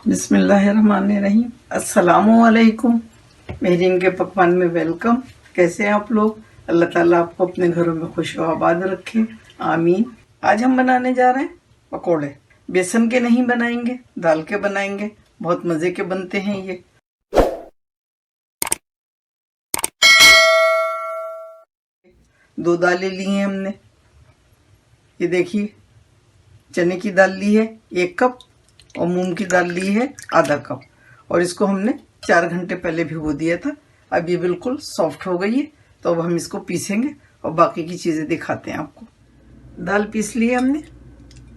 बिस्मिल्लाहिर्रहमानिर्रहीम। अस्सलामुअलैकुम। मेहरीन के पकवान में वेलकम। कैसे हैं आप लोग? अल्लाह ताला आपको अपने घरों में खुश व आबाद रखे, आमीन। आज हम बनाने जा रहे हैं पकोड़े। बेसन के नहीं बनाएंगे, दाल के बनाएंगे। बहुत मज़े के बनते हैं ये। दो दालें ली हैं हमने। ये देखिए, चने की दाल ली है 1 कप और मूंग की दाल ली है आधा कप। और इसको हमने 4 घंटे पहले भिगो दिया था। अब ये बिल्कुल सॉफ्ट हो गई है, तो अब हम इसको पीसेंगे और बाकी की चीज़ें दिखाते हैं आपको। दाल पीस ली है हमने,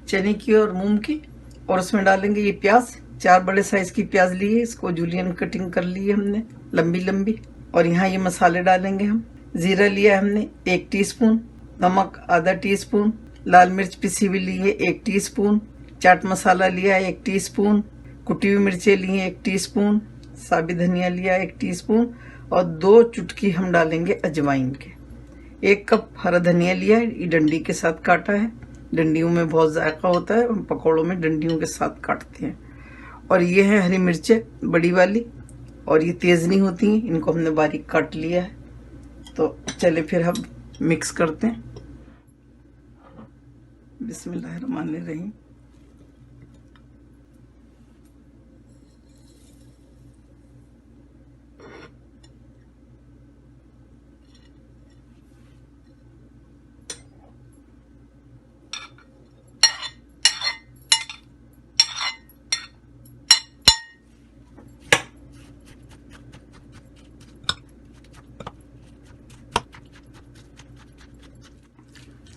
चने की और मूंग की। और उसमें डालेंगे ये प्याज। 4 बड़े साइज की प्याज ली है, इसको जूलियन कटिंग कर ली है हमने लंबी लंबी। और यहाँ ये मसाले डालेंगे हम। जीरा लिया है हमने 1 टीस्पून, नमक आधा टीस्पून, लाल मिर्च पिसी हुई ली है 1 टीस्पून, चाट मसाला लिया है 1 टीस्पून, कुटी हुई मिर्चें ली हैं 1 टीस्पून, साबुत धनिया लिया 1 टीस्पून और 2 चुटकी हम डालेंगे अजवाइन के। 1 कप हरा धनिया लिया है, ये डंडी के साथ काटा है। डंडियों में बहुत जायका होता है, हम पकौड़ों में डंडियों के साथ काटते हैं। और ये है हरी मिर्चें बड़ी वाली, और ये तेज नहीं होती हैं, इनको हमने बारीक काट लिया है। तो चले फिर हम मिक्स करते हैं। बिस्मिल्लाहिर्रहमानिर्रहीम।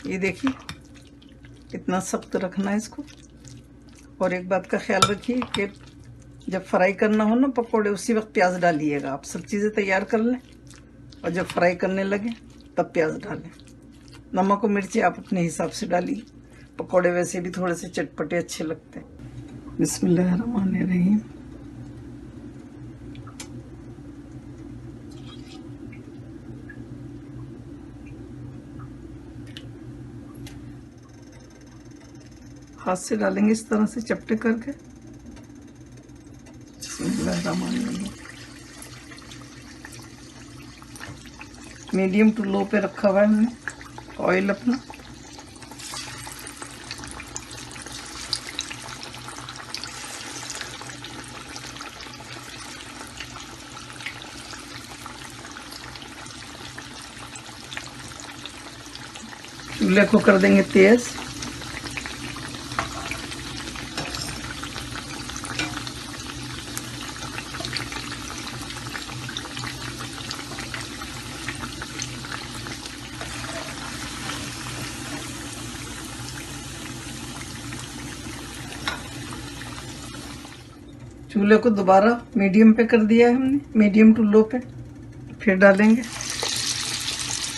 ये देखिए, इतना सख्त रखना है इसको। और एक बात का ख्याल रखिए कि जब फ्राई करना हो ना पकोड़े, उसी वक्त प्याज डालिएगा। आप सब चीज़ें तैयार कर लें और जब फ्राई करने लगे तब प्याज डालें। नमक और मिर्ची आप अपने हिसाब से डालिए। पकोड़े वैसे भी थोड़े से चटपटे अच्छे लगते हैं। बिस्मिल्लाहिर्रहमानिर्रहीम। हाथ से डालेंगे इस तरह से चपटे करके। बिस्मिल्लाहिर्रहमानिर्रहीम। मीडियम टू लो पे रखा हुआ है हमने ऑयल अपना। चूल्हे को कर देंगे तेज। चूल्हे को दोबारा मीडियम पे कर दिया है हमने, मीडियम टू लो पे। फिर डालेंगे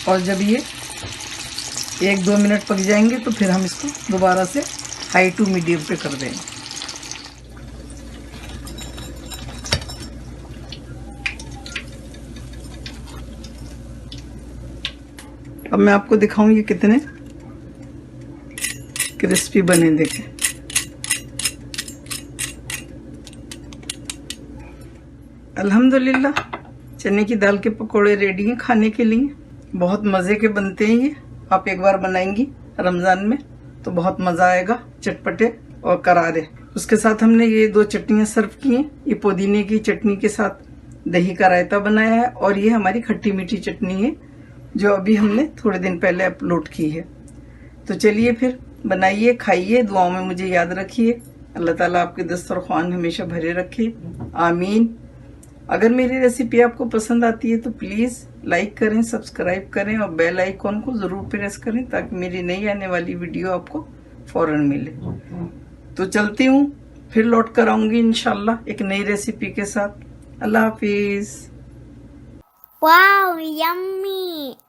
और जब ये 1-2 मिनट पक जाएंगे तो फिर हम इसको दोबारा से हाई टू मीडियम पे कर देंगे। अब मैं आपको दिखाऊं ये कितने क्रिस्पी बने, देखें। अल्हम्दुलिल्लाह, चने की दाल के पकोड़े रेडी हैं खाने के लिए। बहुत मज़े के बनते हैं ये। आप एक बार बनाएंगी रमज़ान में तो बहुत मज़ा आएगा, चटपटे और करारे। उसके साथ हमने ये 2 चटनियाँ सर्व की हैं। ये पुदीने की चटनी के साथ दही का रायता बनाया है, और ये हमारी खट्टी मीठी चटनी है जो अभी हमने थोड़े दिन पहले अपलोड की है। तो चलिए फिर बनाइए, खाइए, दुआओं में मुझे याद रखिए। अल्लाह ताला आपके दस्तरख्वान हमेशा भरे रखे, आमीन। अगर मेरी रेसिपी आपको पसंद आती है तो प्लीज़ लाइक करें, सब्सक्राइब करें और बेल आइकॉन को ज़रूर प्रेस करें ताकि मेरी नई आने वाली वीडियो आपको फ़ौरन मिले। तो चलती हूँ, फिर लौट कर आऊँगी इंशाल्लाह एक नई रेसिपी के साथ। अल्लाह हाफिज़। Wow, yummy!